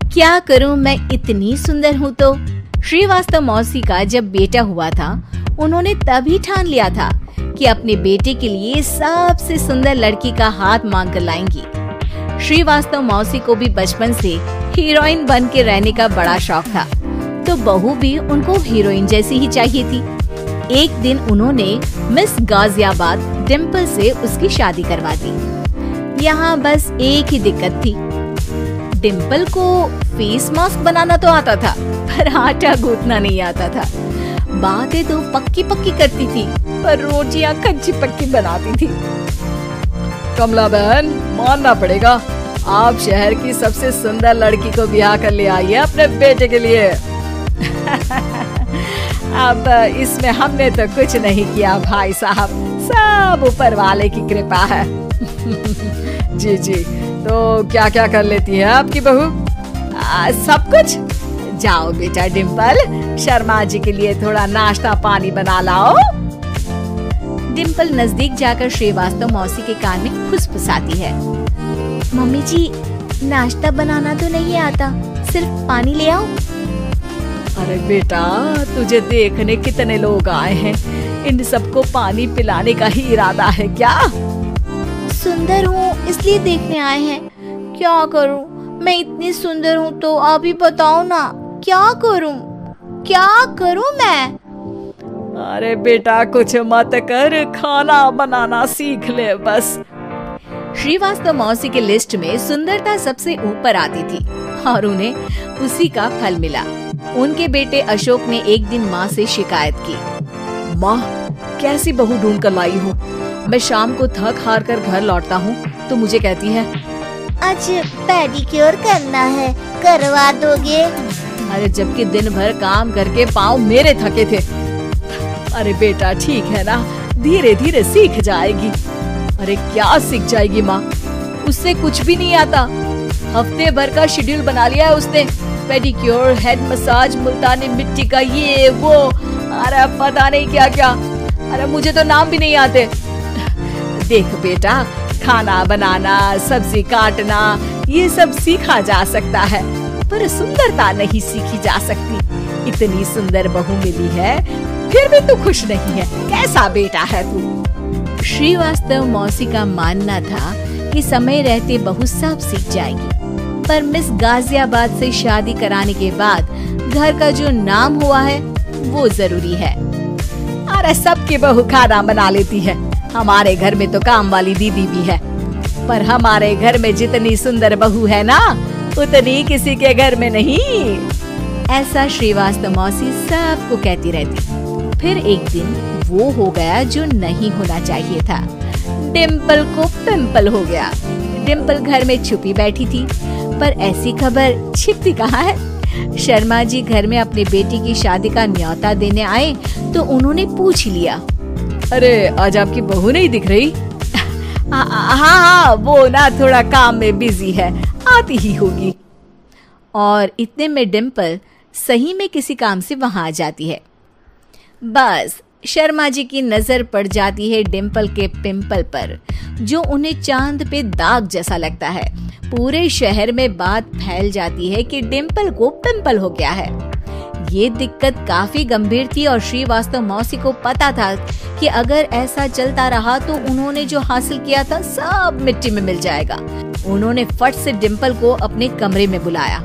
क्या करूं, मैं इतनी सुंदर हूं। तो श्रीवास्तव मौसी का जब बेटा हुआ था, उन्होंने तभी ठान लिया था कि अपने बेटे के लिए सबसे सुंदर लड़की का हाथ मांग कर लाएंगी। श्रीवास्तव मौसी को भी बचपन से हीरोइन बन के रहने का बड़ा शौक था, तो बहू भी उनको हीरोइन जैसी ही चाहिए थी। एक दिन उन्होंने मिस गाजियाबाद डिम्पल से उसकी शादी करवा दी। यहाँ बस एक ही दिक्कत थी, डिम्पल को फेस मास्क बनाना तो आता था, पर आटा गूंथना नहीं आता था। बातें तो पक्की पक्की करती थी, पर रोटियां कच्ची पक्की बनाती थी। कमला बहन, मानना पड़ेगा, आप शहर की सबसे सुंदर लड़की को ब्याह कर ले आई है अपने बेटे के लिए। अब इसमें हमने तो कुछ नहीं किया भाई साहब, सब ऊपर वाले की कृपा है। जी जी, तो क्या क्या कर लेती है आपकी बहू? सब कुछ। जाओ बेटा डिम्पल, शर्मा जी के लिए थोड़ा नाश्ता पानी बना लाओ। डिम्पल नजदीक जाकर श्रीवास्तव मौसी के कान में फुसफुसाती है। मम्मी जी, नाश्ता बनाना तो नहीं आता, सिर्फ पानी ले आओ। अरे बेटा, तुझे देखने कितने लोग आए हैं, इन सबको पानी पिलाने का ही इरादा है क्या? सुंदर हूँ इसलिए देखने आए हैं। क्या करूँ, मैं इतनी सुंदर हूँ तो आप ही बताओ ना, क्या करूँ मैं? अरे बेटा, कुछ मत कर, खाना बनाना सीख ले बस। श्रीवास्तव मौसी के लिस्ट में सुंदरता सबसे ऊपर आती थी और उन्हें उसी का फल मिला। उनके बेटे अशोक ने एक दिन माँ से शिकायत की। माँ, कैसी बहू ढूंढ कर लाई हो? मैं शाम को थक हार कर घर लौटता हूँ तो मुझे कहती है, आज पेडिक्योर करना है, करवा दोगे? अरे जबकि दिन भर काम करके पाँव मेरे थके थे। अरे बेटा ठीक है ना, धीरे धीरे सीख जाएगी। अरे क्या सीख जाएगी माँ, उससे कुछ भी नहीं आता। हफ्ते भर का शेड्यूल बना लिया है उसने, पेडिक्योर, हेड मसाज, मुल्तानी मिट्टी का ये वो, अरे पता नहीं क्या क्या। अरे मुझे तो नाम भी नहीं आते। देख बेटा, खाना बनाना, सब्जी काटना, ये सब सीखा जा सकता है, पर सुंदरता नहीं सीखी जा सकती। इतनी सुंदर बहू मिली है, फिर भी तू खुश नहीं है, कैसा बेटा है तू? श्रीवास्तव मौसी का मानना था कि समय रहते बहू सब सीख जाएगी, पर मिस गाजियाबाद से शादी कराने के बाद घर का जो नाम हुआ है वो जरूरी है। अरे सबकी बहू खाना बना लेती है, हमारे घर में तो काम वाली दीदी भी है, पर हमारे घर में जितनी सुंदर बहू है ना, उतनी किसी के घर में नहीं। ऐसा श्रीवास्तव मौसी सबको कहती रहती। फिर एक दिन वो हो गया जो नहीं होना चाहिए था। डिम्पल को पिंपल हो गया। डिम्पल घर में छुपी बैठी थी, पर ऐसी खबर छिपती कहाँ है। शर्मा जी घर में अपने बेटी की शादी का न्योता देने आए तो उन्होंने पूछ लिया, अरे आज आपकी बहू नहीं दिख रही? हाँ, वो ना थोड़ा काम में बिजी है, आती ही होगी। और इतने में डिम्पल सही में किसी काम से वहां आ जाती है। बस शर्मा जी की नजर पड़ जाती है डिम्पल के पिंपल पर, जो उन्हें चांद पे दाग जैसा लगता है। पूरे शहर में बात फैल जाती है कि डिम्पल को पिंपल हो गया है। ये दिक्कत काफी गंभीर थी और श्रीवास्तव मौसी को पता था कि अगर ऐसा चलता रहा तो उन्होंने जो हासिल किया था सब मिट्टी में मिल जाएगा। उन्होंने फट से डिम्पल को अपने कमरे में बुलाया।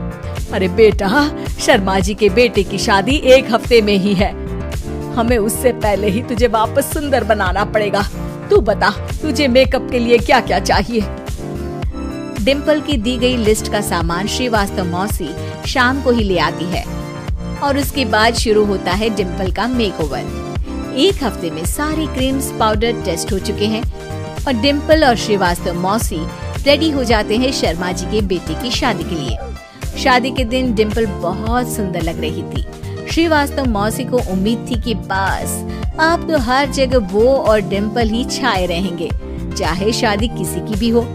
अरे बेटा, शर्मा जी के बेटे की शादी एक हफ्ते में ही है, हमें उससे पहले ही तुझे वापस सुंदर बनाना पड़ेगा। तू बता, तुझे मेकअप के लिए क्या क्या चाहिए? डिम्पल की दी गई लिस्ट का सामान श्रीवास्तव मौसी शाम को ही ले आती है और उसके बाद शुरू होता है डिम्पल का मेकओवर। एक हफ्ते में सारे क्रीम्स, पाउडर टेस्ट हो चुके हैं और डिम्पल और श्रीवास्तव मौसी रेडी हो जाते हैं शर्मा जी के बेटे की शादी के लिए। शादी के दिन डिम्पल बहुत सुंदर लग रही थी। श्रीवास्तव मौसी को उम्मीद थी कि बस अब तो हर जगह वो और डिम्पल ही छाए रहेंगे, चाहे शादी किसी की भी हो।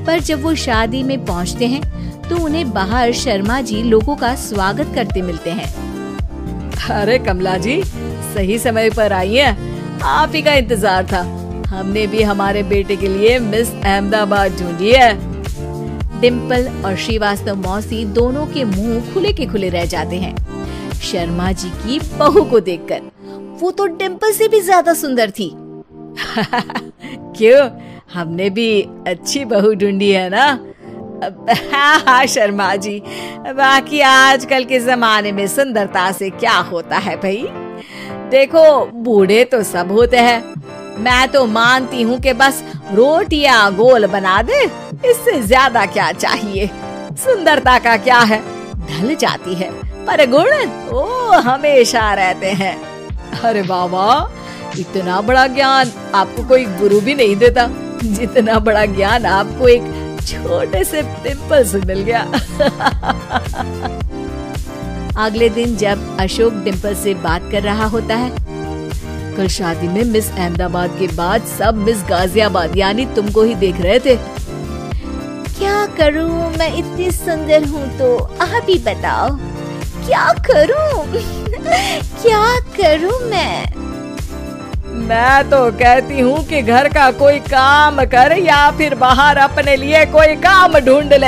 पर जब वो शादी में पहुंचते हैं तो उन्हें बाहर शर्मा जी लोगों का स्वागत करते मिलते हैं। अरे कमला जी, सही समय पर आई है, आप ही का इंतजार था। हमने भी हमारे बेटे के लिए मिस अहमदाबाद ढूंढी है। डिम्पल और श्रीवास्तव मौसी दोनों के मुंह खुले के खुले रह जाते हैं शर्मा जी की बहू को देखकर। वो तो डिम्पल से भी ज्यादा सुंदर थी। क्यों, हमने भी अच्छी बहू ढूंढी है ना? हाँ शर्मा जी, बाकी आजकल के जमाने में सुंदरता से क्या होता है भाई? देखो, बूढ़े तो सब होते हैं। मैं तो मानती हूँ कि बस रोटियां गोल बना दे, इससे ज्यादा क्या चाहिए। सुंदरता का क्या है, ढल जाती है, पर गुण ओ हमेशा रहते हैं। अरे बाबा, इतना बड़ा ज्ञान आपको कोई गुरु भी नहीं देता जितना बड़ा ज्ञान आपको एक छोटे से डिम्पल से मिल गया। अगले दिन जब अशोक डिम्पल से बात कर रहा होता है, कल शादी में मिस अहमदाबाद के बाद सब मिस गाजियाबाद यानी तुमको ही देख रहे थे। क्या करूं, मैं इतनी सुंदर हूं तो आप ही बताओ क्या करूं? क्या करूं मैं तो कहती हूँ कि घर का कोई काम कर या फिर बाहर अपने लिए कोई काम ढूंढ ले।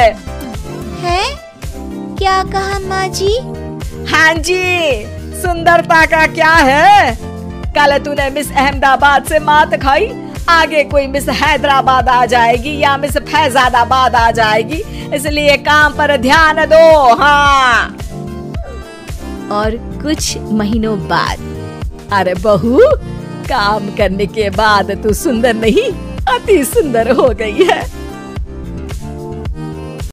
है? क्या कहा माँ जी? हाँ जी, सुंदरता का क्या है? कल तूने मिस अहमदाबाद से मात खाई, आगे कोई मिस हैदराबाद आ जाएगी या मिस फैजाबाद आ जाएगी, इसलिए काम पर ध्यान दो। हाँ। और कुछ महीनों बाद, अरे बहू, काम करने के बाद तू सुंदर नहीं, अति सुंदर हो गई है।